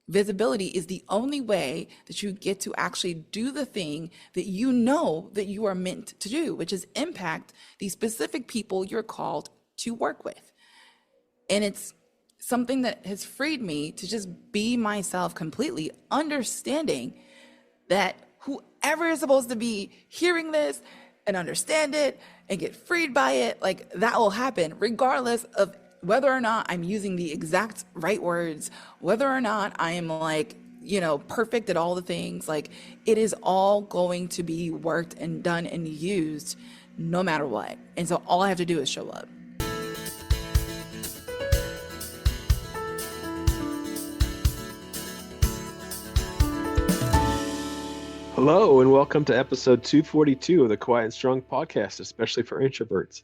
visibility is the only way that you get to actually do the thing that you know that you are meant to do, which is impact the specific people you're called to work with. And it's something that has freed me to just be myself completely, understanding that whoever is supposed to be hearing this and understand it and get freed by it, like that will happen regardless of whether or not I'm using the exact right words, whether or not I am like, perfect at all the things. Like it is all going to be worked and done and used no matter what. And so all I have to do is show up. Hello, and welcome to episode 242 of the Quiet and Strong podcast, especially for introverts.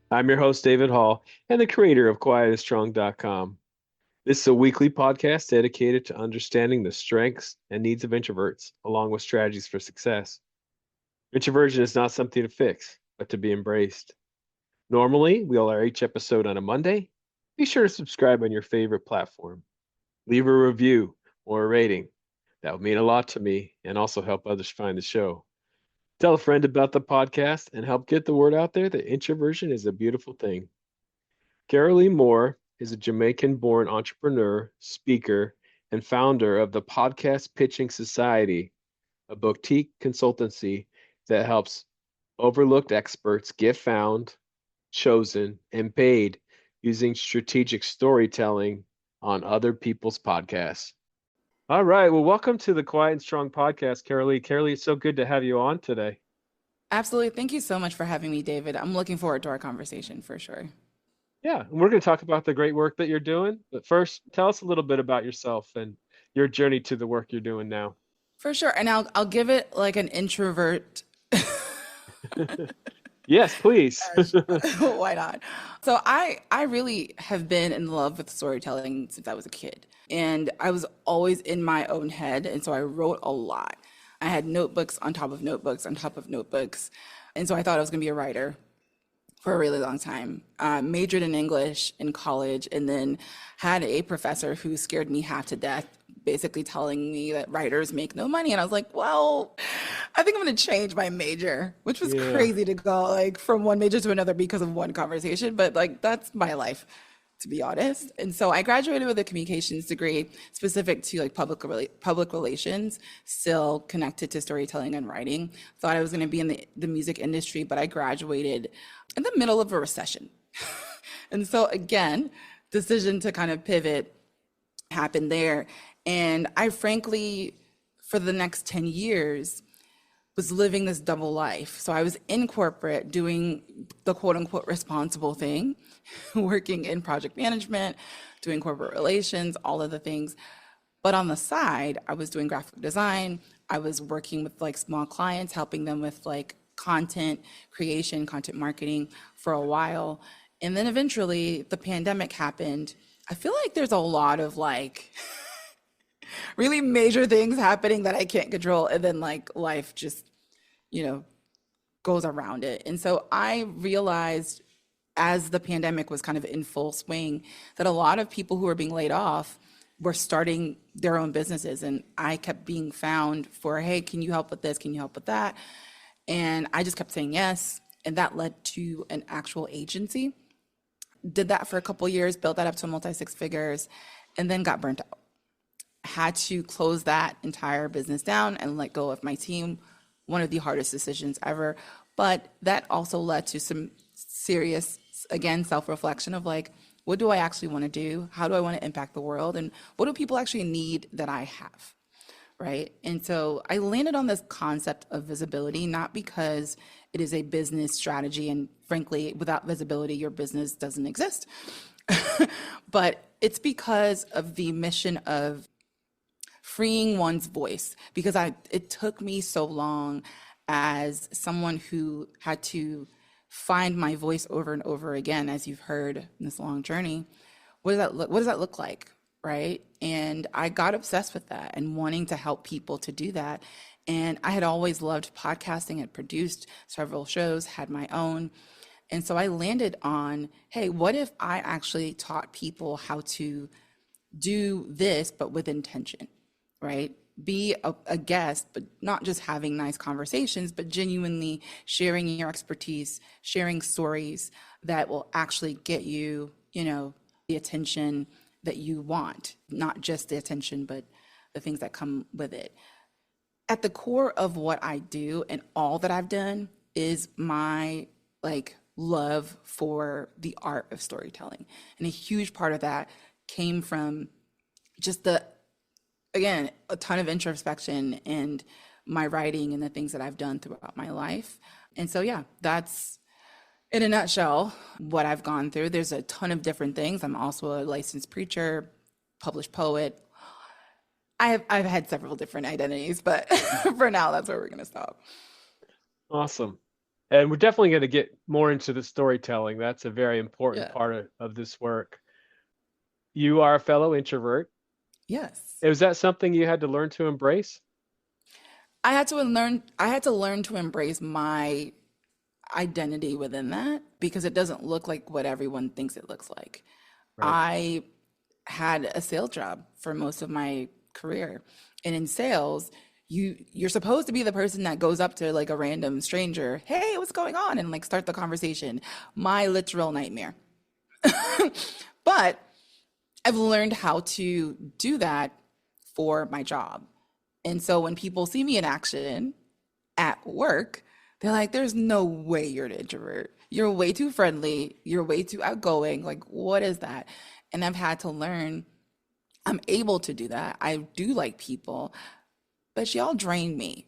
I'm your host, David Hall, and the creator of quietandstrong.com. This is a weekly podcast dedicated to understanding the strengths and needs of introverts, along with strategies for success. Introversion is not something to fix, but to be embraced. Normally, we'll air each episode on a Monday. Be sure to subscribe on your favorite platform. Leave a review or a rating. That would mean a lot to me and also help others find the show. Tell a friend about the podcast and help get the word out there that introversion is a beautiful thing. Carrolee Moore is a Jamaican-born entrepreneur, speaker, and founder of the Podcast Pitching Society, a boutique consultancy that helps overlooked experts get found, chosen, and paid using strategic storytelling on other people's podcasts. All right. Well, welcome to the Quiet and Strong podcast, Carrolee. Carrolee, it's so good to have you on today. Absolutely. Thank you so much for having me, David. I'm looking forward to our conversation for sure. Yeah, and we're going to talk about the great work that you're doing. But first, tell us a little bit about yourself and your journey to the work you're doing now. For sure. And I'll give it like an introvert. Yes, please. Why not? So I really have been in love with storytelling since I was a kid. And I was always in my own head. And so I wrote a lot. I had notebooks on top of notebooks on top of notebooks. And so I thought I was going to be a writer for a really long time. Majored in English in college and then had a professor who scared me half to death, basically telling me that writers make no money. And I was like, well, I think I'm going to change my major, which was crazy to go like from one major to another because of one conversation. But like, that's my life, to be honest. And so I graduated with a communications degree specific to like public relations, still connected to storytelling and writing. Thought I was going to be in the music industry, but I graduated in the middle of a recession. And so again, decision to kind of pivot happened there. And I frankly, for the next 10 years, was living this double life. So I was in corporate doing the quote unquote responsible thing, working in project management, doing corporate relations, all of the things. But on the side, I was doing graphic design. I was working with like small clients, helping them with like content creation, content marketing for a while. And then eventually the pandemic happened. I feel like there's a lot of like really major things happening that I can't control. And then like life just, goes around it. And so I realized as the pandemic was kind of in full swing that a lot of people who were being laid off were starting their own businesses. And I kept being found for, hey, can you help with this? Can you help with that? And I just kept saying yes. And that led to an actual agency. Did that for a couple of years, built that up to multi-six figures, and then got burnt out. Had to close that entire business down and let go of my team. One of the hardest decisions ever. But that also led to some serious, again, self-reflection of like, what do I actually want to do? How do I want to impact the world? And what do people actually need that I have? Right? And so I landed on this concept of visibility, not because it is a business strategy. And frankly, without visibility, your business doesn't exist. But it's because of the mission of freeing one's voice, because it took me so long as someone who had to find my voice over and over again, as you've heard in this long journey. What does that look like, right? And I got obsessed with that and wanting to help people to do that. And I had always loved podcasting, had produced several shows, had my own. And so I landed on, hey, what if I actually taught people how to do this, but with intention, right? Be a guest, but not just having nice conversations, but genuinely sharing your expertise, sharing stories that will actually get you, the attention that you want, not just the attention, but the things that come with it. At the core of what I do and all that I've done is my love for the art of storytelling. And a huge part of that came from just again, a ton of introspection and my writing and the things that I've done throughout my life. And so, yeah, that's in a nutshell what I've gone through. There's a ton of different things. I'm also a licensed preacher, published poet. I've had several different identities, but for now, that's where we're going to stop. Awesome. And we're definitely going to get more into the storytelling. That's a very important Yeah. part of this work. You are a fellow introvert. Yes. Was that something you had to learn to embrace? I had to learn to embrace my identity within that because it doesn't look like what everyone thinks it looks like. Right. I had a sales job for most of my career. And in sales, you're supposed to be the person that goes up to like a random stranger, "Hey, what's going on?" and like start the conversation. My literal nightmare. But I've learned how to do that for my job. And so when people see me in action at work, they're like, "There's no way you're an introvert. You're way too friendly. You're way too outgoing. Like, what is that?" And I've had to learn I'm able to do that. I do like people, but y'all drain me.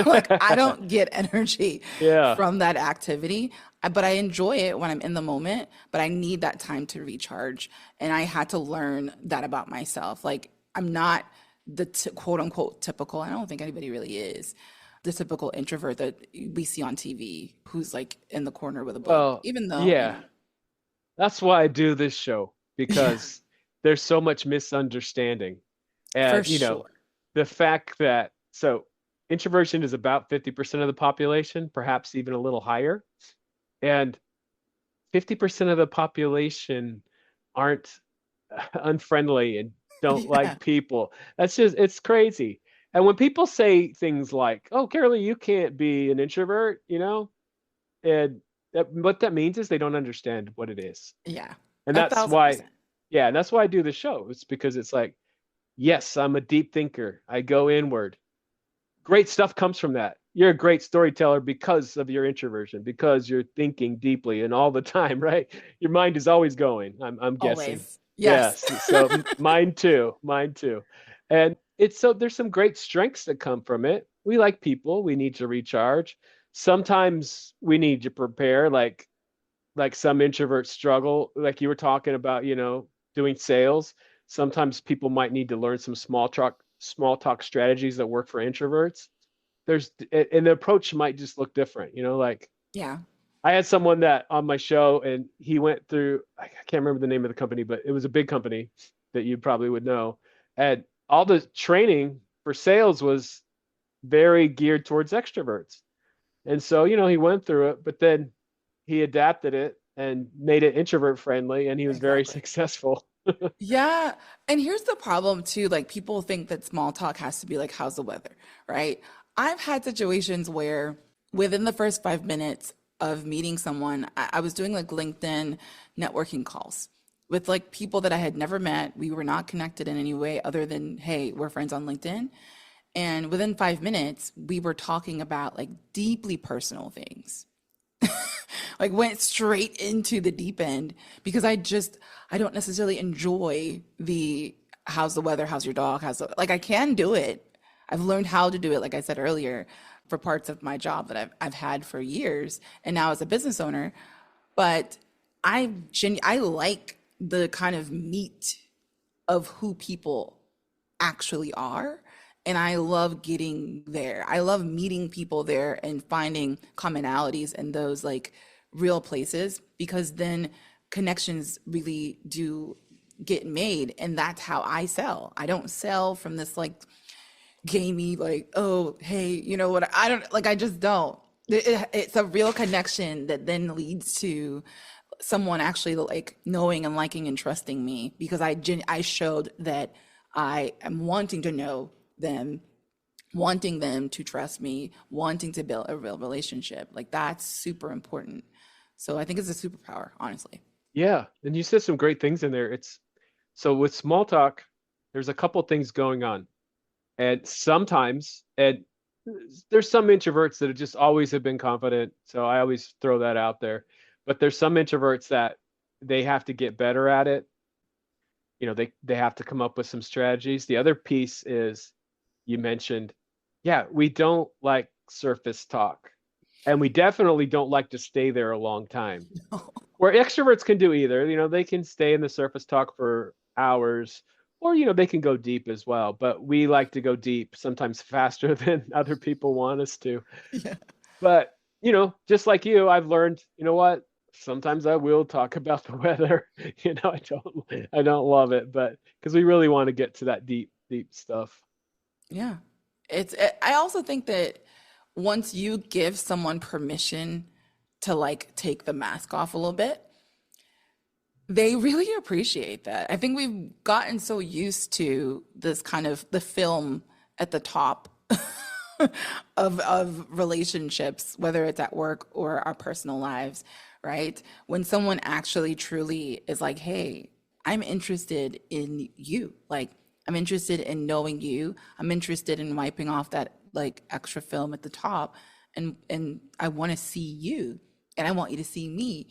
Like, I don't get energy Yeah. from that activity, but I enjoy it when I'm in the moment, but I need that time to recharge. And I had to learn that about myself. Like, I'm not the quote unquote typical, I don't think anybody really is, the typical introvert that we see on TV who's like in the corner with a book, Well, even though, yeah. That's why I do this show yeah, because there's so much misunderstanding. for And, sure. the fact that introversion is about 50% of the population, perhaps even a little higher. And 50% of the population aren't unfriendly and don't Yeah, like people. It's crazy. And when people say things like, "Oh, Carrolee, you can't be an introvert," and what that means is they don't understand what it is. yeah, And a that's thousand why, percent. yeah, and that's why I do the show. It's because it's like, yes, I'm a deep thinker. I go inward. Great stuff comes from that. You're a great storyteller because of your introversion, because you're thinking deeply and all the time, right? Your mind is always going, I'm guessing. Always. Yes. Yes. So mine too, mine too. And there's some great strengths that come from it. We like people, we need to recharge. Sometimes we need to prepare, like some introverts struggle, like you were talking about, doing sales. Sometimes people might need to learn some small talk strategies that work for introverts. And the approach might just look different, like Yeah. I had someone that on my show and he went through, I can't remember the name of the company, but it was a big company that you probably would know. And all the training for sales was very geared towards extroverts. And so, he went through it, but then he adapted it and made it introvert friendly, and he was very Exactly. successful. Yeah. And here's the problem too. Like, people think that small talk has to be like, "How's the weather?" Right? I've had situations where within the first 5 minutes of meeting someone, I was doing like LinkedIn networking calls with like people that I had never met. We were not connected in any way other than, "Hey, we're friends on LinkedIn." And within 5 minutes, we were talking about like deeply personal things, like went straight into the deep end because I don't necessarily enjoy the "How's the weather, how's your dog, like I can do it. I've learned how to do it, like I said earlier, for parts of my job that I've had for years and now as a business owner. But I like the kind of meat of who people actually are. And I love getting there. I love meeting people there and finding commonalities in those like real places because then connections really do get made. And that's how I sell. I don't sell from this like gamey, like, "Oh, hey, you know what?" I don't like, I just don't. It's a real connection that then leads to someone actually like knowing and liking and trusting me because I showed that I am wanting to know them, wanting them to trust me, wanting to build a real relationship. Like that's super important. So I think it's a superpower, honestly. Yeah, and you said some great things in there. It's so with small talk, there's a couple things going on. And sometimes, and there's some introverts that have just always have been confident. So I always throw that out there. But there's some introverts that they have to get better at it. They have to come up with some strategies. The other piece is you mentioned, yeah, we don't like surface talk. And we definitely don't like to stay there a long time. Where extroverts can do either, they can stay in the surface talk for hours, or they can go deep as well, but we like to go deep sometimes faster than other people want us to. Yeah. But just like you, I've learned, what, sometimes I will talk about the weather. I don't love it, but because we really want to get to that deep stuff. Yeah. I also think that once you give someone permission to like take the mask off a little bit, they really appreciate that. I think we've gotten so used to this kind of the film at the top of relationships, whether it's at work or our personal lives, right? When someone actually truly is like, "Hey, I'm interested in you. Like, I'm interested in knowing you. I'm interested in wiping off that like extra film at the top, and I want to see you, and I want you to see me."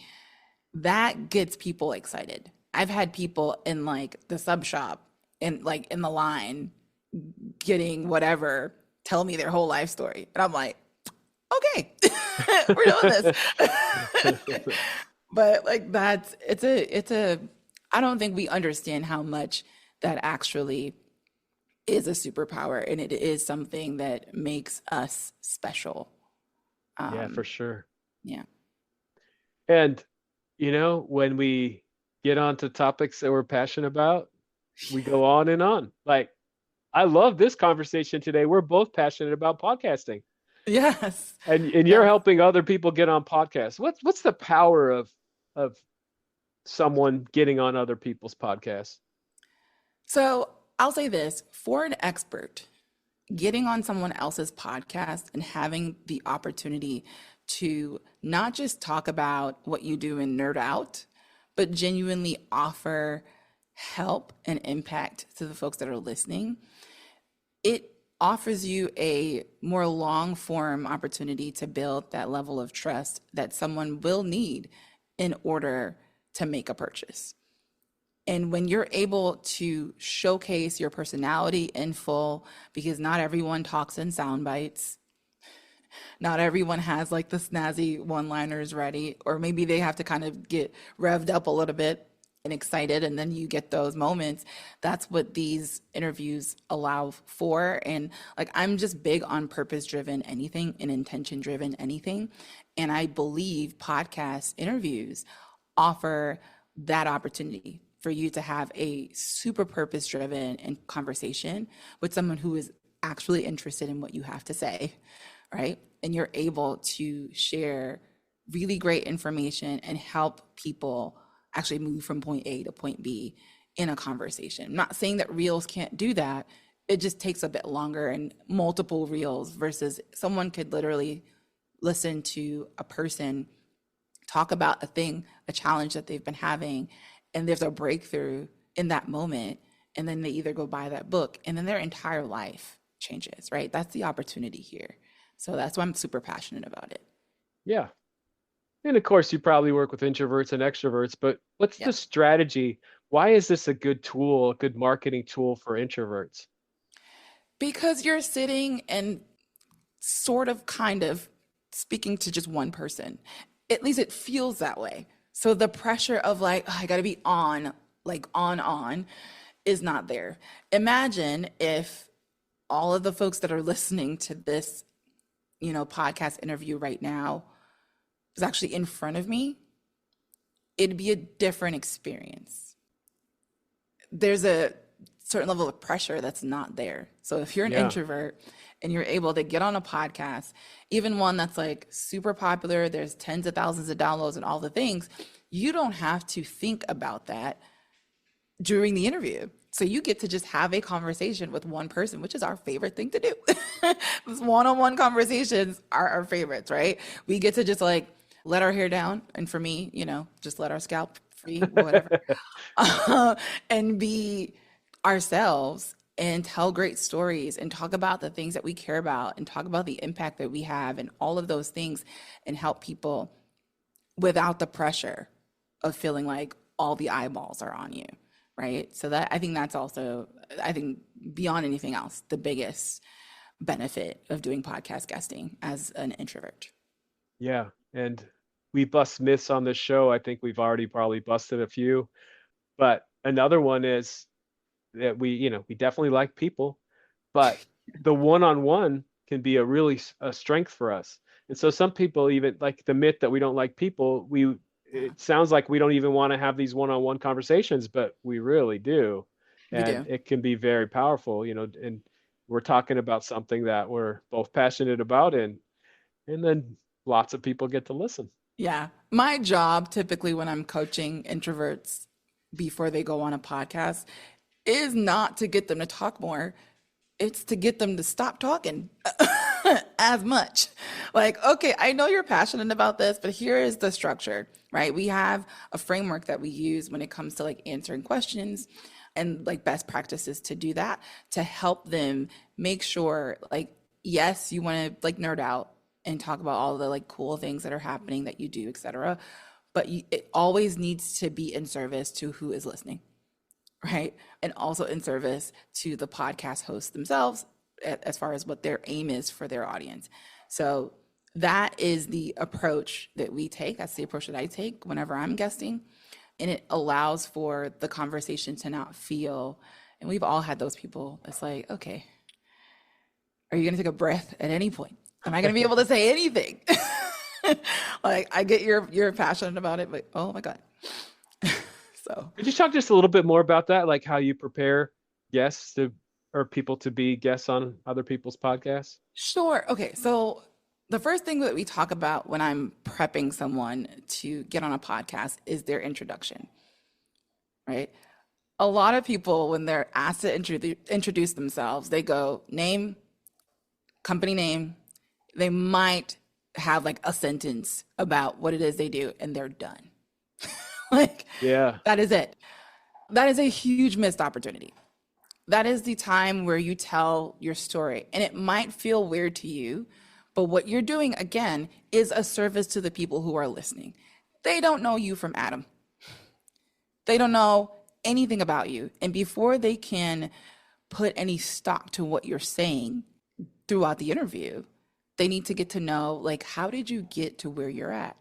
That gets people excited. I've had people in like the sub shop and like in the line getting whatever tell me their whole life story. And I'm like, okay, we're doing this. But like it's a I don't think we understand how much that actually is a superpower and it is something that makes us special. Yeah, for Um, sure. yeah. And when we get onto topics that we're passionate about, we go on and on. Like, I love this conversation today. We're both passionate about podcasting, Yes. and you're Yes. helping other people get on podcasts. What's the power of someone getting on other people's podcasts? So I'll say this for an expert, getting on someone else's podcast and having the opportunity to not just talk about what you do and nerd out, but genuinely offer help and impact to the folks that are listening, it offers you a more long form opportunity to build that level of trust that someone will need in order to make a purchase. And when you're able to showcase your personality in full, because not everyone talks in sound bites, not everyone has like the snazzy one liners ready, or maybe they have to kind of get revved up a little bit and excited, and then you get those moments. That's what these interviews allow for. And like, I'm just big on purpose driven anything and intention driven anything. And I believe podcast interviews offer that opportunity for you to have a super purpose driven and conversation with someone who is actually interested in what you have to say, right? And you're able to share really great information and help people actually move from point A to point B in a conversation. I'm not saying that reels can't do that. It just takes a bit longer and multiple reels versus someone could literally listen to a person talk about a thing, a challenge that they've been having, and there's a breakthrough in that moment. And then they either go buy that book and then their entire life changes, right? That's the opportunity here. So that's why I'm super passionate about it. Yeah. And of course, you probably work with introverts and extroverts, but what's Yeah. the strategy? Why is this a good tool, a good marketing tool for introverts? Because you're sitting and sort of kind of speaking to just one person. At least it feels that way. So the pressure of like, oh, I got to be on, like on, is not there. Imagine if all of the folks that are listening to this, podcast interview right now was actually in front of me. It'd be a different experience. There's a certain level of pressure that's not there. So if you're an Yeah. introvert and you're able to get on a podcast, even one that's like super popular, there's tens of thousands of downloads and all the things, you don't have to think about that during the interview. So you get to just have a conversation with one person, which is our favorite thing to do. Those one-on-one conversations are our favorites, right? We get to just like let our hair down. And for me, just let our scalp free, whatever, and be ourselves and tell great stories and talk about the things that we care about and talk about the impact that we have and all of those things and help people without the pressure of feeling like all the eyeballs are on you, right? So that I think that's also, I think beyond anything else, the biggest benefit of doing podcast guesting as an introvert. Yeah. And we bust myths on this show. I think we've already probably busted a few. But another one is that we definitely like people, but the one-on-one can be a strength for us. And so some people even like the myth that we don't like people, it sounds like we don't even want to have these one-on-one conversations, but we really do. We And do. it can be very powerful, and we're talking about something that we're both passionate about, and then lots of people get to listen. Yeah. My job typically when I'm coaching introverts before they go on a podcast is not to get them to talk more. It's to get them to stop talking as much. Like, okay, I know you're passionate about this, but here is the structure, right? We have a framework that we use when it comes to like answering questions and like best practices to do that to help them make sure like, yes, you want to like nerd out and talk about all the like cool things that are happening that you do, et cetera. But it always needs to be in service to who is listening, right? And also in service to the podcast hosts themselves as far as what their aim is for their audience. So that is the approach that we take. That's the approach that I take whenever I'm guesting. And it allows for the conversation to not feel, and we've all had those people. It's like, okay, are you going to take a breath at any point? Am I going to be able to say anything? Like, I get you're passionate about it, but oh my God. So Could you talk just a little bit more about that, like how you prepare guests to or people to be guests on other people's podcasts? sure. Okay. So the first thing that we talk about when I'm prepping someone to get on a podcast is their introduction, right? A lot of people, when they're asked to introduce themselves, they go name, company name. They might have like a sentence about what it is they do, and they're done. Like, Yeah. that is it. That is a huge missed opportunity. That is the time where you tell your story. And it might feel weird to you, but what you're doing, again, is a service to the people who are listening. They don't know you from Adam. They don't know anything about you. And before they can put any stock to what you're saying throughout the interview, they need to get to know, like, how did you get to where you're at?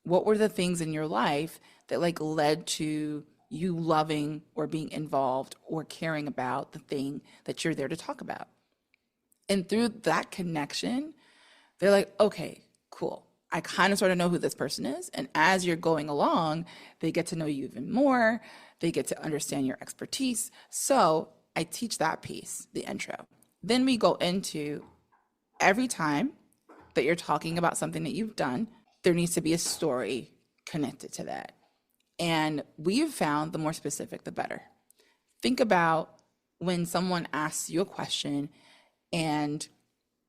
What were the things in your life that like led to you loving or being involved or caring about the thing that you're there to talk about? And through that connection, they're like, okay, cool. I kind of sort of know who this person is. And as you're going along, they get to know you even more. They get to understand your expertise. So I teach that piece, the intro. Then we go into every time that you're talking about something that you've done, there needs to be a story connected to that. And we've found the more specific, the better. Think about when someone asks you a question and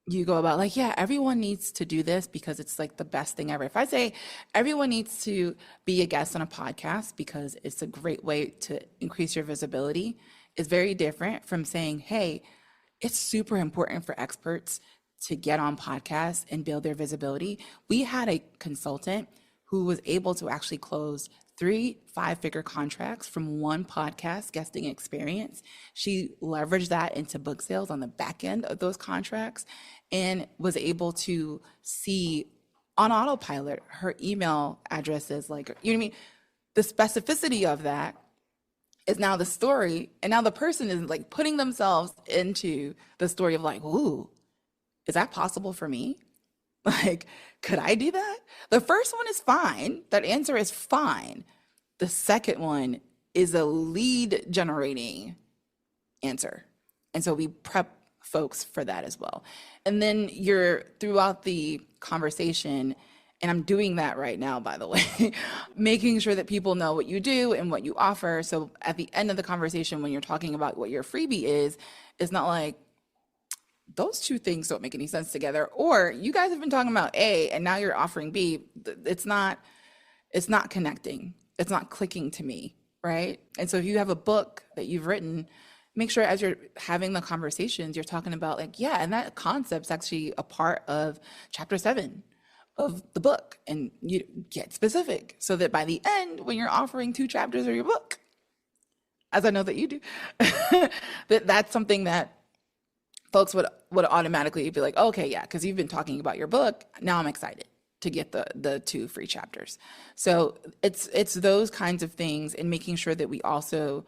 you go about like, yeah, everyone needs to do this because it's like the best thing ever. If I say everyone needs to be a guest on a podcast because it's a great way to increase your visibility, is very different from saying, hey, it's super important for experts to get on podcasts and build their visibility. We had a consultant who was able to actually close 3 5-figure contracts from one podcast guesting experience. She leveraged that into book sales on the back end of those contracts and was able to see on autopilot her email addresses, like, you know what I mean? The specificity of that is now the story. And now the person is like putting themselves into the story of like, ooh, is that possible for me? Like, could I do that? The first one is fine. That answer is fine. The second one is a lead generating answer. And so we prep folks for that as well. And then you're throughout the conversation, And I'm doing that right now, by the way, making sure that people know what you do and what you offer. So at the end of the conversation, when you're talking about what your freebie is, it's not like, those two things don't make any sense together. Or you guys have been talking about A and now you're offering B. It's not connecting. It's not clicking to me, right? And so if you have a book that you've written, make sure as you're having the conversations, you're talking about like, yeah, and that concept's actually a part of chapter 7 of the book. And you get specific so that by the end, when you're offering 2 chapters of your book, as I know that you do, that's something that folks would automatically be like, okay, yeah, because you've been talking about your book. Now I'm excited to get the 2 free chapters. So it's those kinds of things, and making sure that we also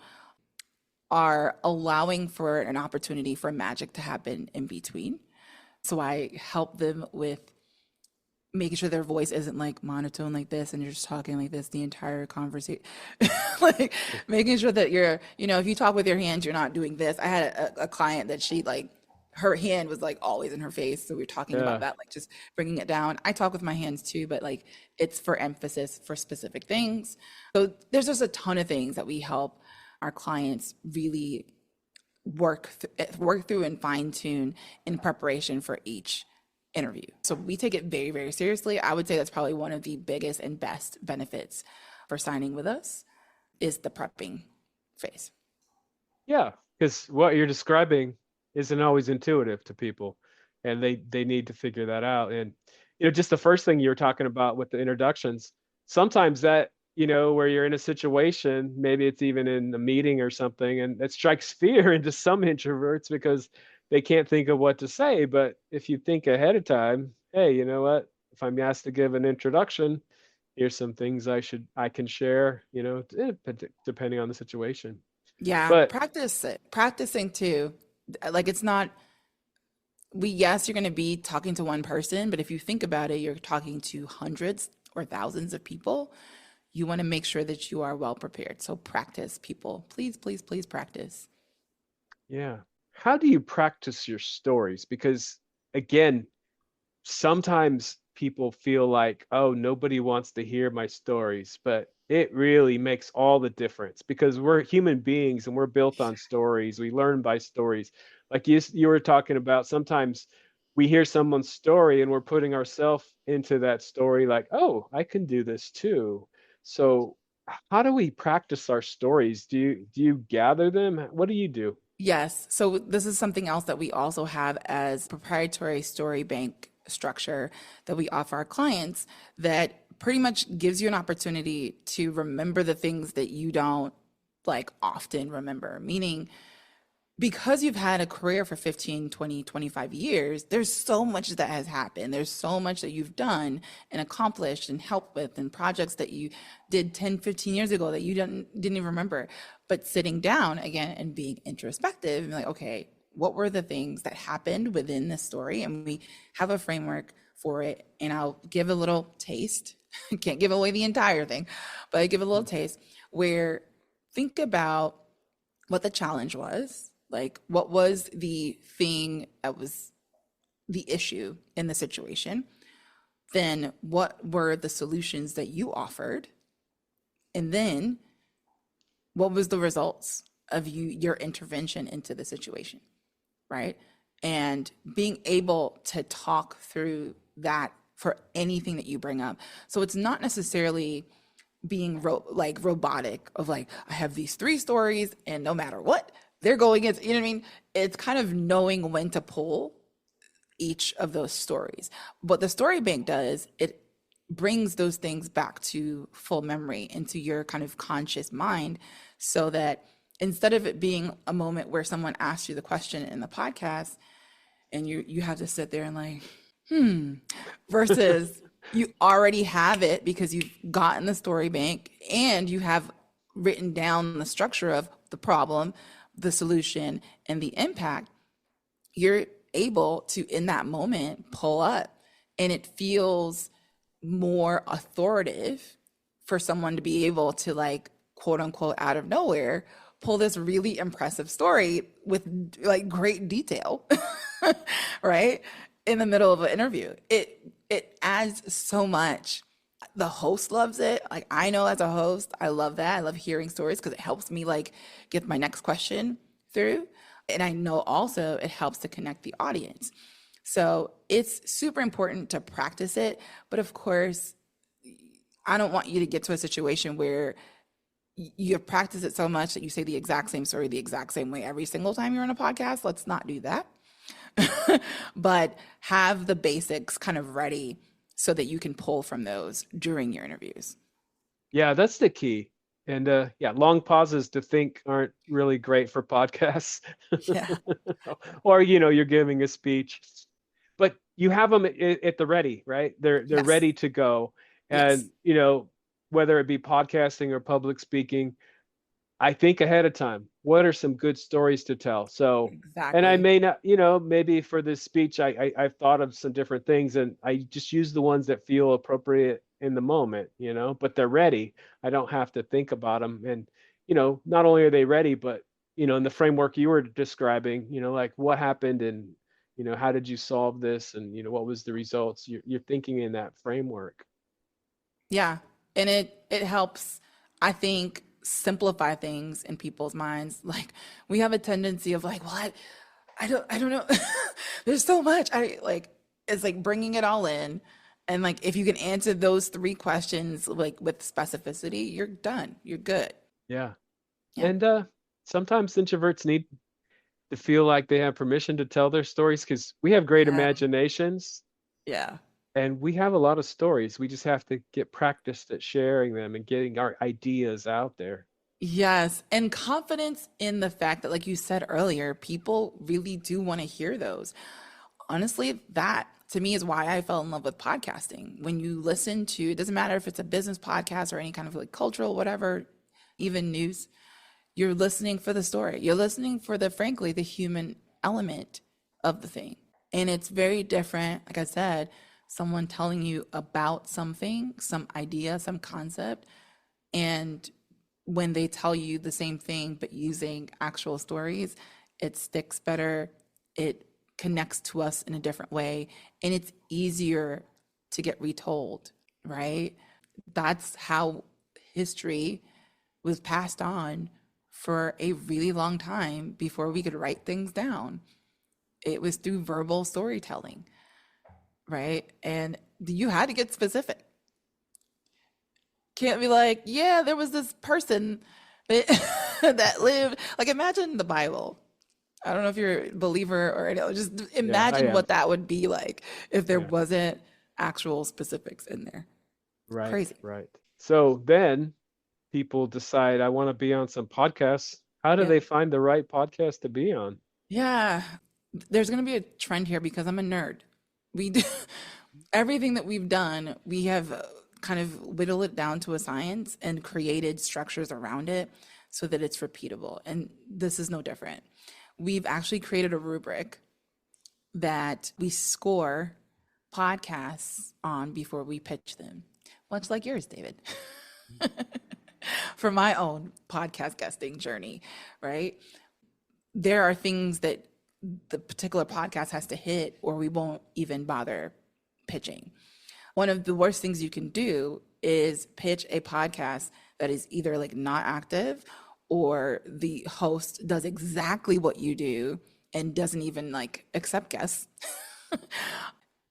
are allowing for an opportunity for magic to happen in between. So I help them with making sure their voice isn't like monotone like this and you're just talking like this the entire conversation. Like making sure that if you talk with your hands, you're not doing this. I had a client that she like, her hand was like always in her face. So we were talking about Yeah. that, like just bringing it down. I talk with my hands too, but like it's for emphasis for specific things. So there's just a ton of things that we help our clients really work through and fine tune in preparation for each interview. So we take it very, very seriously. I would say that's probably one of the biggest and best benefits for signing with us is the prepping phase. Yeah, because what you're describing isn't always intuitive to people, and they need to figure that out. And just the first thing you were talking about with the introductions, sometimes that, where you're in a situation, maybe it's even in a meeting or something, and it strikes fear into some introverts because they can't think of what to say. But if you think ahead of time, hey, you know what? If I'm asked to give an introduction, here's some things I can share, depending on the situation. Yeah, But practice it. Practicing too. Like it's not yes, you're going to be talking to one person, but if you think about it, you're talking to hundreds or thousands of people. You want to make sure that you are well prepared. So practice, people. Please, please, please practice. yeah, how do you practice your stories? Because again, sometimes people feel like, oh, nobody wants to hear my stories, but it really makes all the difference because we're human beings and we're built on stories. We learn by stories. Like you were talking about, sometimes we hear someone's story and we're putting ourselves into that story like, oh, I can do this too. So how do we practice our stories? Do you gather them? What do you do? Yes. So this is something else that we also have as proprietary story bank structure that we offer our clients that pretty much gives you an opportunity to remember the things that you don't like often remember. Meaning, because you've had a career for 15, 20, 25 years, there's so much that has happened. There's so much that you've done and accomplished and helped with and projects that you did 10, 15 years ago that you didn't even remember. But sitting down again and being introspective and like, okay, what were the things that happened within this story? And we have a framework for it. And I'll give a little taste. Can't give away the entire thing, but I give a little taste where think about what the challenge was. Like, what was the thing that was the issue in the situation? Then, what were the solutions that you offered? And then, what was the results of your intervention into the situation, right? And being able to talk through that for anything that you bring up. So it's not necessarily being like robotic of like, I have these 3 stories and no matter what, they're going in, you know what I mean? It's kind of knowing when to pull each of those stories. What the story bank does, it brings those things back to full memory into your kind of conscious mind so that instead of it being a moment where someone asks you the question in the podcast and you have to sit there and like, versus you already have it because you've gotten the story bank and you have written down the structure of the problem, the solution, and the impact. You're able to, in that moment, pull up, and it feels more authoritative for someone to be able to, like, quote unquote, out of nowhere, pull this really impressive story with like great detail, right? In the middle of an interview. it adds so much. The host loves it. Like I know as a host, I love that. I love hearing stories because it helps me like get my next question through. And I know also it helps to connect the audience. So it's super important to practice it. But of course, I don't want you to get to a situation where you have practiced it so much that you say the exact same story the exact same way every single time you're on a podcast. Let's not do that. But have the basics kind of ready so that you can pull from those during your interviews. Yeah, that's the key. And yeah, long pauses to think aren't really great for podcasts. Yeah. Or, you're giving a speech, but you have them at the ready, right? They're Yes. ready to go. And, Yes. whether it be podcasting or public speaking, I think ahead of time. What are some good stories to tell? So, and I Exactly. may not, maybe for this speech, I've thought of some different things, and I just use the ones that feel appropriate in the moment, but they're ready. I don't have to think about them. And, not only are they ready, but, in the framework you were describing, like what happened and, how did you solve this? And, what was the results? You're thinking in that framework. Yeah. And it helps, I think, simplify things in people's minds. Like we have a tendency of like, well, I don't know. There's so much. I like it's like bringing it all in. And like if you can answer those three questions like with specificity, you're done. You're good. Yeah. Yeah. And sometimes introverts need to feel like they have permission to tell their stories because we have great Yeah. imaginations Yeah. and we have a lot of stories. We just have to get practiced at sharing them and getting our ideas out there. Yes, and confidence in the fact that, like you said earlier, people really do want to hear those. Honestly, that to me is why I fell in love with podcasting. When you listen to, it doesn't matter if it's a business podcast or any kind of like cultural, whatever, even news, you're listening for the story. You're listening for the, frankly, the human element of the thing. And it's very different, like I said, someone telling you about something, some idea, some concept, and when they tell you the same thing but using actual stories, it sticks better. It connects to us in a different way and it's easier to get retold, right? That's how history was passed on for a really long time before we could write things down. It was through verbal storytelling, right? And you had to get specific. Can't be like, yeah, there was this person that, that lived. Like, imagine the Bible. I don't know if you're a believer or anything. Just Yeah, I imagine am. what that would be like if there Yeah, wasn't actual specifics in there. right, Crazy. right. So then people decide I want to be on some podcasts. How do Yeah. they find the right podcast to be on? Yeah. There's going to be a trend here because I'm a nerd. We do, everything that we've done, we have kind of whittled it down to a science and created structures around it so that it's repeatable. And this is no different. We've actually created a rubric that we score podcasts on before we pitch them, much like yours, David, for my own podcast guesting journey, right? There are things that the particular podcast has to hit or we won't even bother pitching. One of the worst things you can do is pitch a podcast that is either like not active or the host does exactly what you do and doesn't even like accept guests.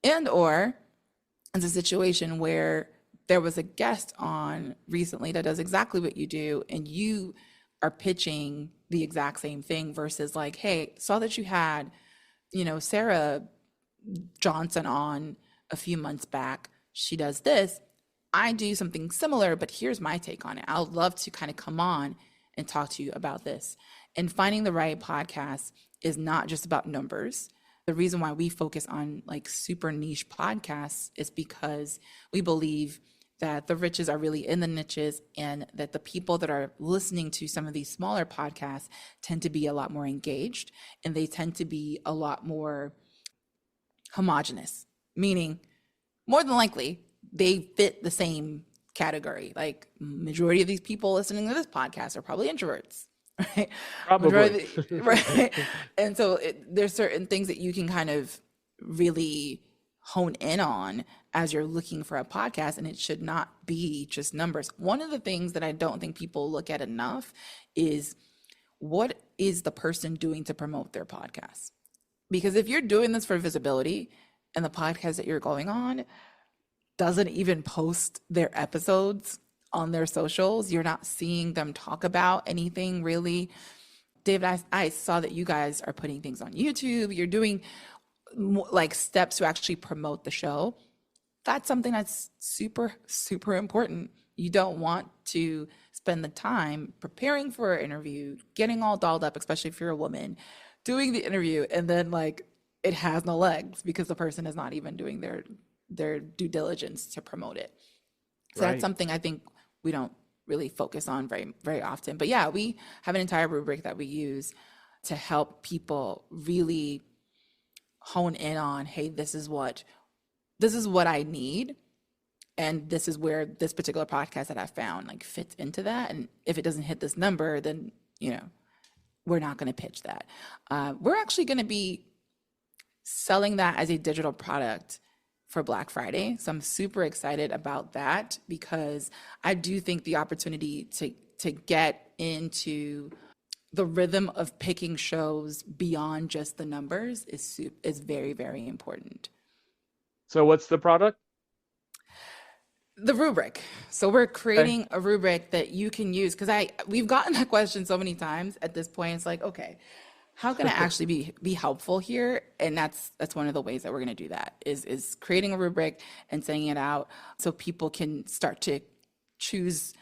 And or it's a situation where there was a guest on recently that does exactly what you do and you are pitching the exact same thing versus like, hey, saw that you had, Sarah Johnson on a few months back. She does this. I do something similar, but here's my take on it. I would love to kind of come on and talk to you about this. And finding the right podcast is not just about numbers. The reason why we focus on like super niche podcasts is because we believe that the riches are really in the niches and that the people that are listening to some of these smaller podcasts tend to be a lot more engaged and they tend to be a lot more homogenous, meaning more than likely they fit the same category. Like majority of these people listening to this podcast are probably introverts, right? Probably. Majority, right? And so there's certain things that you can kind of really hone in on as you're looking for a podcast, and it should not be just numbers. One of the things that I don't think people look at enough is what is the person doing to promote their podcast? Because if you're doing this for visibility and the podcast that you're going on doesn't even post their episodes on their socials, you're not seeing them talk about anything really. David, I saw that you guys are putting things on YouTube. You're doing like steps to actually promote the show. That's something that's super, super important. You don't want to spend the time preparing for an interview, getting all dolled up, especially if you're a woman, doing the interview, and then like it has no legs because the person is not even doing their due diligence to promote it. So Right. that's something I think we don't really focus on very, very often. But yeah, we have an entire rubric that we use to help people really hone in on, hey, this is what I need. And this is where this particular podcast that I found like fits into that. And if it doesn't hit this number, then, we're not going to pitch that. We're actually going to be selling that as a digital product for Black Friday. So I'm super excited about that because I do think the opportunity to get into the rhythm of picking shows beyond just the numbers is very, very important. So what's the product? The rubric. So we're creating a rubric that you can use because we've gotten that question so many times at this point. It's like, okay, how can I actually be helpful here? And that's one of the ways that we're going to do that is creating a rubric and sending it out so people can start to choose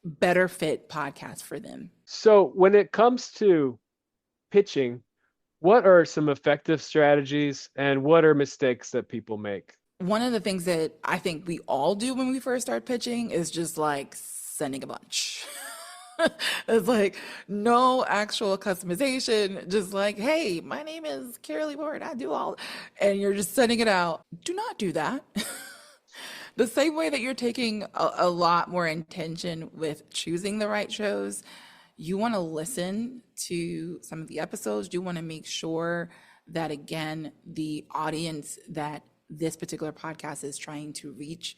better fit podcasts for them. So when it comes to pitching, what are some effective strategies and what are mistakes that people make? One of the things that I think we all do when we first start pitching is just like sending a bunch. It's like no actual customization, just like, hey, my name is Carrolee Moore and I do all, and you're just sending it out. Do not do that. The same way that you're taking a lot more intention with choosing the right shows, you want to listen to some of the episodes. You want to make sure that, again, the audience that this particular podcast is trying to reach,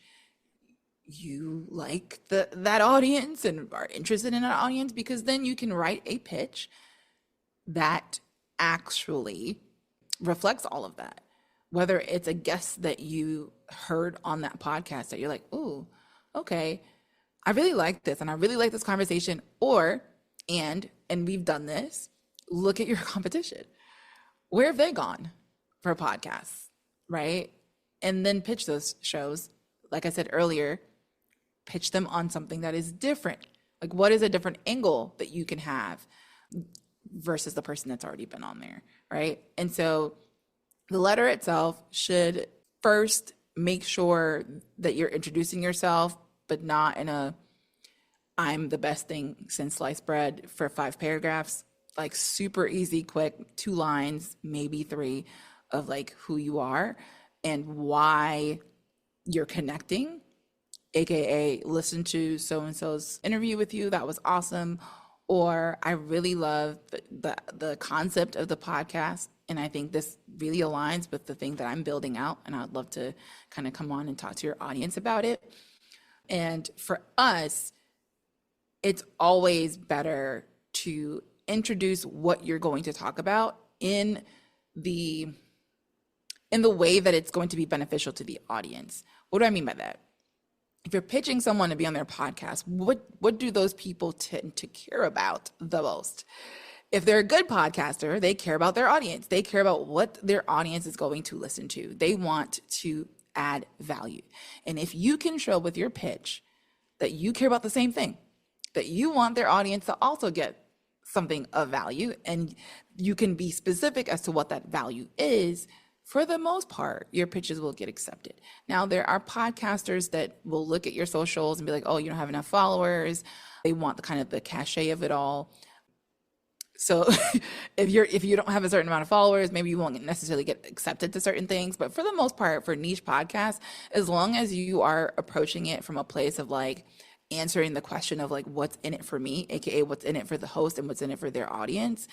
you like that audience and are interested in that audience, because then you can write a pitch that actually reflects all of that. Whether it's a guest that you heard on that podcast that you're like, ooh, okay, I really like this and I really like this conversation, and we've done this, look at your competition. Where have they gone for podcasts, right? And then pitch those shows. Like I said earlier, pitch them on something that is different. Like, what is a different angle that you can have versus the person that's already been on there, right? And so the letter itself should first make sure that you're introducing yourself, but not in a I'm the best thing since sliced bread for 5 paragraphs. Like super easy, quick, 2 lines, maybe 3 of like who you are and why you're connecting, aka listen to so-and-so's interview with you, that was awesome, or I really love the concept of the podcast and I think this really aligns with the thing that I'm building out and I'd love to kind of come on and talk to your audience about it. And for us, it's always better to introduce what you're going to talk about in the way that it's going to be beneficial to the audience. What do I mean by that? If you're pitching someone to be on their podcast, what do those people tend to care about the most? If they're a good podcaster, they care about their audience. They care about what their audience is going to listen to. They want to add value. And if you can show with your pitch that you care about the same thing, that you want their audience to also get something of value, and you can be specific as to what that value is, for the most part, your pitches will get accepted. Now, there are podcasters that will look at your socials and be like, oh, you don't have enough followers. They want the kind of the cachet of it all. So if you don't have a certain amount of followers, maybe you won't necessarily get accepted to certain things. But for the most part, for niche podcasts, as long as you are approaching it from a place of like answering the question of like, what's in it for me, aka what's in it for the host and what's in it for their audience,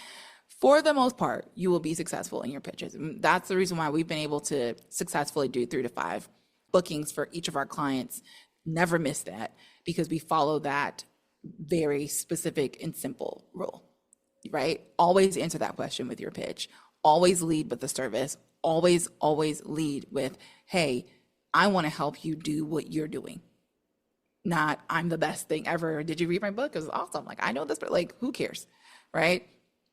for the most part, you will be successful in your pitches. And that's the reason why we've been able to successfully do 3 to 5 bookings for each of our clients, never miss that because we follow that very specific and simple rule, right? Always answer that question with your pitch. Always lead with the service. Always lead with, hey, I want to help you do what you're doing. Not, I'm the best thing ever. Did you read my book? It was awesome. Like, I know this, but like, who cares? Right?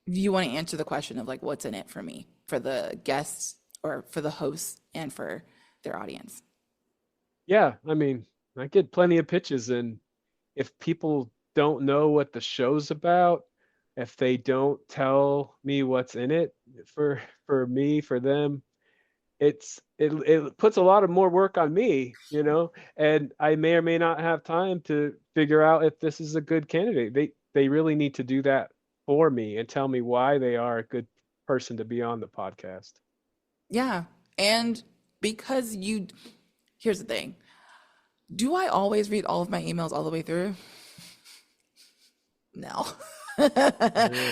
You want to answer the question of like, what's in it for me, for the guests or for the hosts and for their audience. Yeah, I mean, I get plenty of pitches, and if people don't know what the show's about, if they don't tell me what's in it for me, for them, it puts a lot of more work on me, and I may or may not have time to figure out if this is a good candidate. They really need to do that for me and tell me why they are a good person to be on the podcast. Yeah. And because here's the thing. Do I always read all of my emails all the way through? No. Yeah.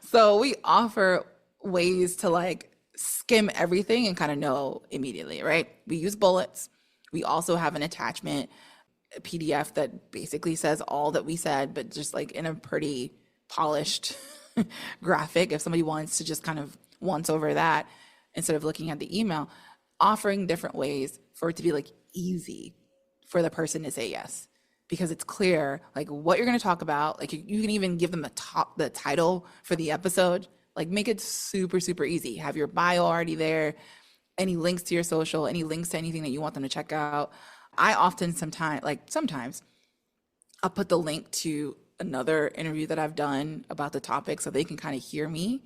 So we offer ways to like skim everything and kind of know immediately, right? We use bullets. We also have an attachment, a PDF that basically says all that we said, but just like in a pretty polished graphic. If somebody wants to just kind of once over that instead of looking at the email, offering different ways for it to be like easy for the person to say yes, because it's clear like what you're going to talk about. Like you can even give them the title for the episode, like make it super easy. Have your bio already there, any links to your social, any links to anything that you want them to check out. I often sometimes I'll put the link to another interview that I've done about the topic so they can kind of hear me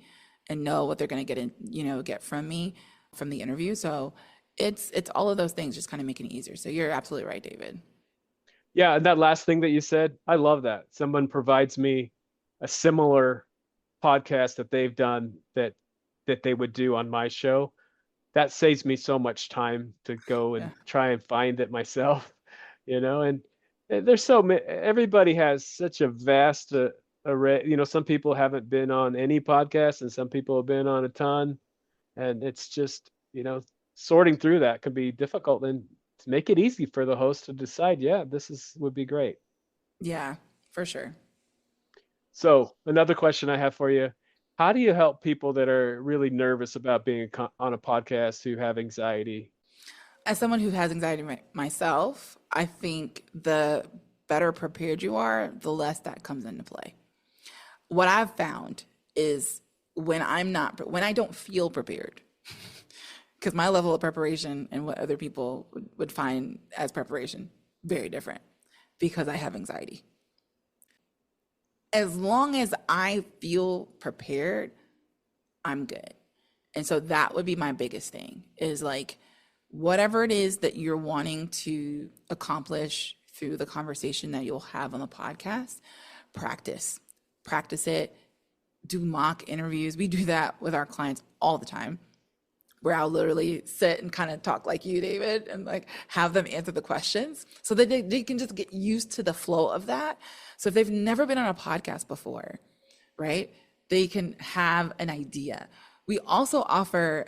and know what they're going to get from me from the interview. So it's all of those things just kind of making it easier. So you're absolutely right, David. Yeah, and that last thing that you said, I love that. Someone provides me a similar podcast that they've done that they would do on my show. That saves me so much time to go Yeah. and try and find it myself, and there's everybody has such a vast array. Some people haven't been on any podcast and some people have been on a ton, and it's just, sorting through that can be difficult, and to make it easy for the host to decide, yeah, would be great. Yeah, for sure. So another question I have for you: how do you help people that are really nervous about being on a podcast, who have anxiety? As someone who has anxiety myself, I think the better prepared you are, the less that comes into play. What I've found is when I don't feel prepared, because my level of preparation and what other people would find as preparation, very different because I have anxiety. As long as I feel prepared, I'm good. And so that would be my biggest thing is like, whatever it is that you're wanting to accomplish through the conversation that you'll have on the podcast, practice it, do mock interviews. We do that with our clients all the time, where I'll literally sit and kind of talk like you, David, and like have them answer the questions so that they can just get used to the flow of that. So if they've never been on a podcast before, right, they can have an idea. We also offer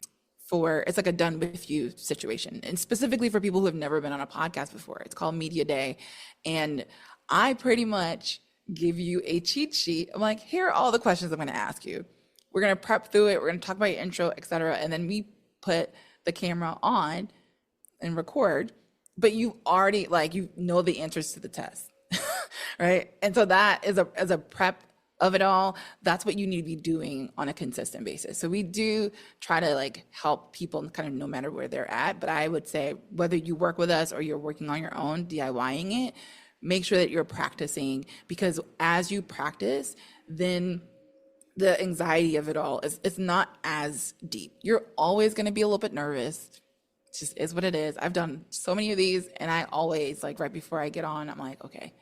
it's like a done with you situation, and specifically for people who have never been on a podcast before. It's called Media Day. And I pretty much give you a cheat sheet. I'm like, here are all the questions I'm going to ask you. We're going to prep through it. We're going to talk about your intro, et cetera. And then we put the camera on and record, but you already the answers to the test, right? And so that is as a prep of it all. That's what you need to be doing on a consistent basis. So we do try to like help people kind of no matter where they're at. But I would say whether you work with us or you're working on your own, DIYing it, make sure that you're practicing, because as you practice, then the anxiety of it all it's not as deep. You're always going to be a little bit nervous. It just is what it is. I've done so many of these, and I always, like, right before I get on, I'm like, okay,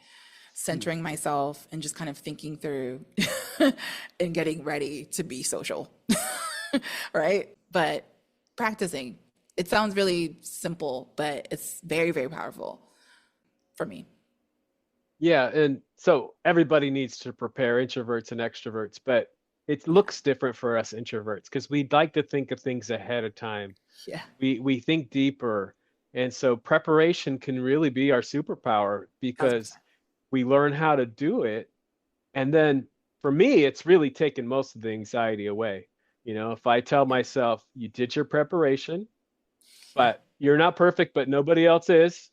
centering myself and just kind of thinking through and getting ready to be social, right? But practicing, it sounds really simple, but it's very, very powerful for me. Yeah, and so everybody needs to prepare, introverts and extroverts, but it Yeah. looks different for us introverts because we like to think of things ahead of time. Yeah. We think deeper, And so preparation can really be our superpower because 1,000%. we learn how to do it. And then for me, it's really taken most of the anxiety away. If I tell myself, you did your preparation, Yeah. but you're not perfect, but nobody else is,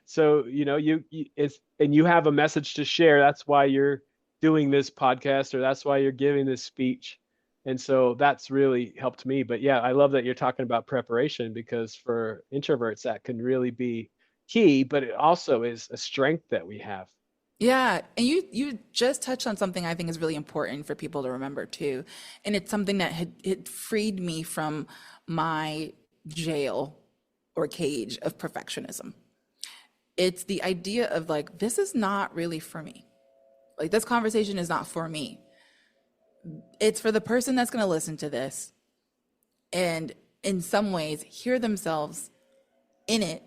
so Yeah. you it's and you have a message to share. That's why you're doing this podcast, or that's why you're giving this speech. And so that's really helped me. But yeah, I love that you're talking about preparation, because for introverts that can really be key, but it also is a strength that we have. Yeah, and you just touched on something I think is really important for people to remember too. And it's something that had it freed me from my jail or cage of perfectionism. It's the idea of like, this is not really for me. Like, this conversation is not for me. It's for the person that's going to listen to this and in some ways hear themselves in it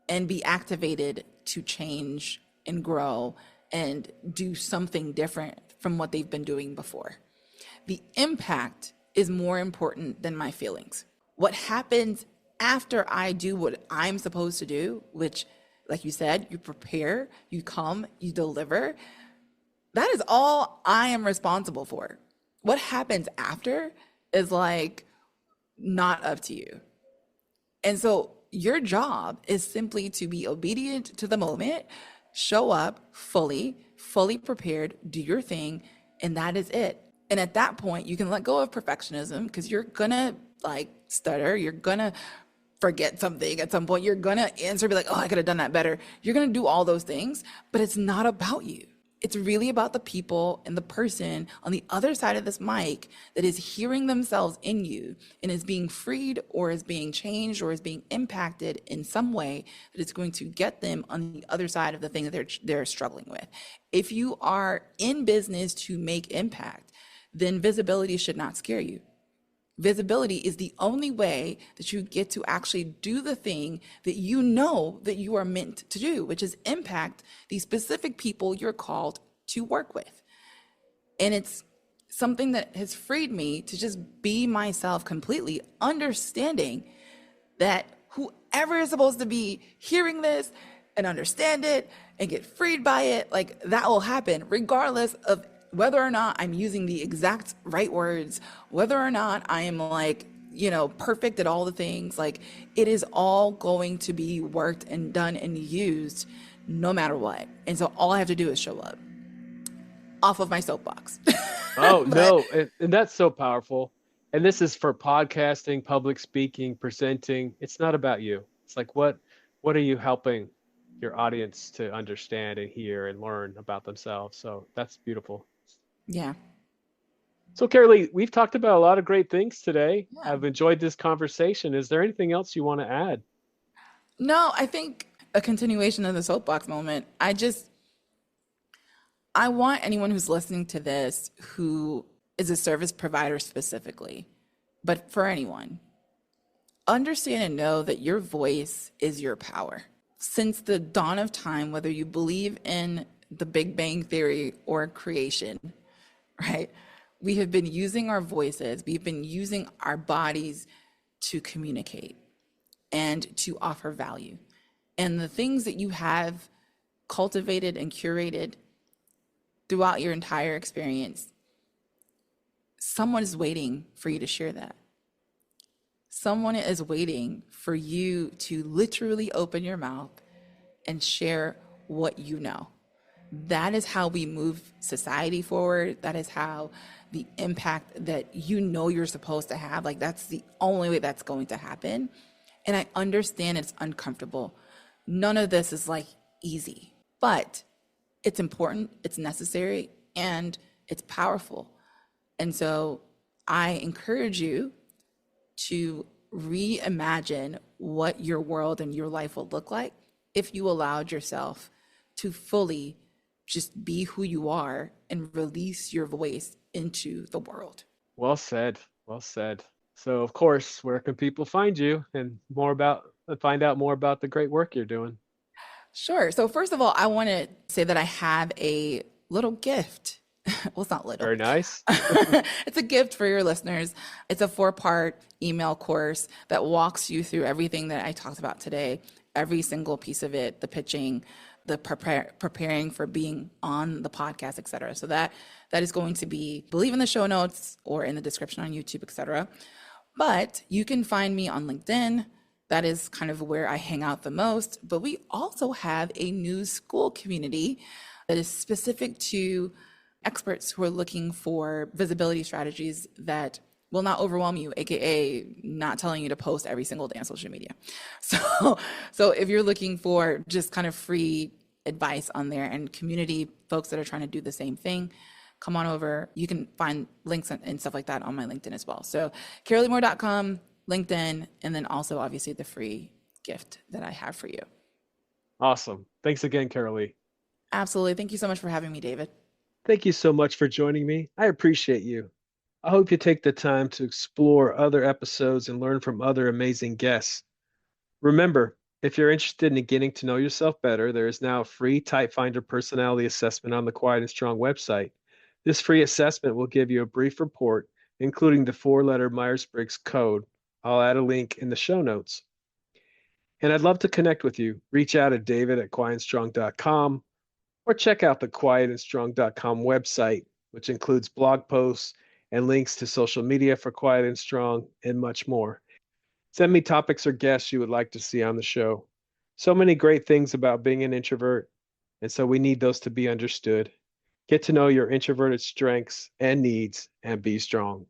and be activated to change and grow and do something different from what they've been doing before. The impact is more important than my feelings. What happens after I do what I'm supposed to do, which, like you said, you prepare, you come, you deliver, that is all I am responsible for. What happens after is like not up to you. And so your job is simply to be obedient to the moment, show up fully prepared, do your thing, and that is it. And at that point, you can let go of perfectionism because you're gonna like stutter, you're gonna forget something at some point, you're gonna answer, be like, oh, I could have done that better. You're gonna do all those things, but it's not about you. It's really about the people and the person on the other side of this mic that is hearing themselves in you and is being freed or is being changed or is being impacted in some way that is going to get them on the other side of the thing that they're struggling with. If you are in business to make impact, then visibility should not scare you. Visibility is the only way that you get to actually do the thing that you know that you are meant to do, which is impact the specific people you're called to work with. And it's something that has freed me to just be myself completely, understanding that whoever is supposed to be hearing this and understand it and get freed by it, like that will happen regardless of whether or not I'm using the exact right words, whether or not I am like, perfect at all the things. Like, it is all going to be worked and done and used no matter what. And so all I have to do is show up off of my soapbox. Oh, But no. And that's so powerful. And this is for podcasting, public speaking, presenting. It's not about you. It's like, what are you helping your audience to understand and hear and learn about themselves? So that's beautiful. yeah. So, Carrolee, we've talked about a lot of great things today. Yeah. I've enjoyed this conversation. Is there anything else you want to add? No, I think a continuation of the soapbox moment. I want anyone who's listening to this who is a service provider specifically, but for anyone, understand and know that your voice is your power. Since the dawn of time, whether you believe in the Big Bang Theory or creation, right? We have been using our voices, we've been using our bodies to communicate and to offer value. And the things that you have cultivated and curated throughout your entire experience, someone is waiting for you to share that. Someone is waiting for you to literally open your mouth and share what you know. That is how we move society forward. That is how the impact that you're supposed to have, like that's the only way that's going to happen. And I understand it's uncomfortable. None of this is like easy, but it's important, it's necessary, and it's powerful. And so I encourage you to reimagine what your world and your life will look like if you allowed yourself to fully just be who you are and release your voice into the world. Well said. Well said. So, of course, where can people find you and find out more about the great work you're doing? Sure. So, first of all, I want to say that I have a little gift Well, it's not little. Very nice. It's a gift for your listeners. It's a 4-part email course that walks you through everything that I talked about today, every single piece of it, the pitching, the preparing for being on the podcast, et cetera. So that is going to be, believe in the show notes or in the description on YouTube, et cetera. But you can find me on LinkedIn. That is kind of where I hang out the most. But we also have a new school community that is specific to experts who are looking for visibility strategies that will not overwhelm you, aka not telling you to post every single day on social media. So if you're looking for just kind of free advice on there and community folks that are trying to do the same thing, come on over. You can find links and stuff like that on my LinkedIn as well. So carroleemore.com, LinkedIn, and then also obviously the free gift that I have for you. Awesome. Thanks again, Carrolee. Absolutely. Thank you so much for having me, David. Thank you so much for joining me. I appreciate you. I hope you take the time to explore other episodes and learn from other amazing guests. Remember, if you're interested in getting to know yourself better, there is now a free Type Finder personality assessment on the Quiet and Strong website. This free assessment will give you a brief report, including the 4-letter Myers-Briggs code. I'll add a link in the show notes. And I'd love to connect with you. Reach out at david@quietandstrong.com or check out the quietandstrong.com website, which includes blog posts and links to social media for Quiet and Strong and much more. Send me topics or guests you would like to see on the show. So many great things about being an introvert, and so we need those to be understood. Get to know your introverted strengths and needs and be strong.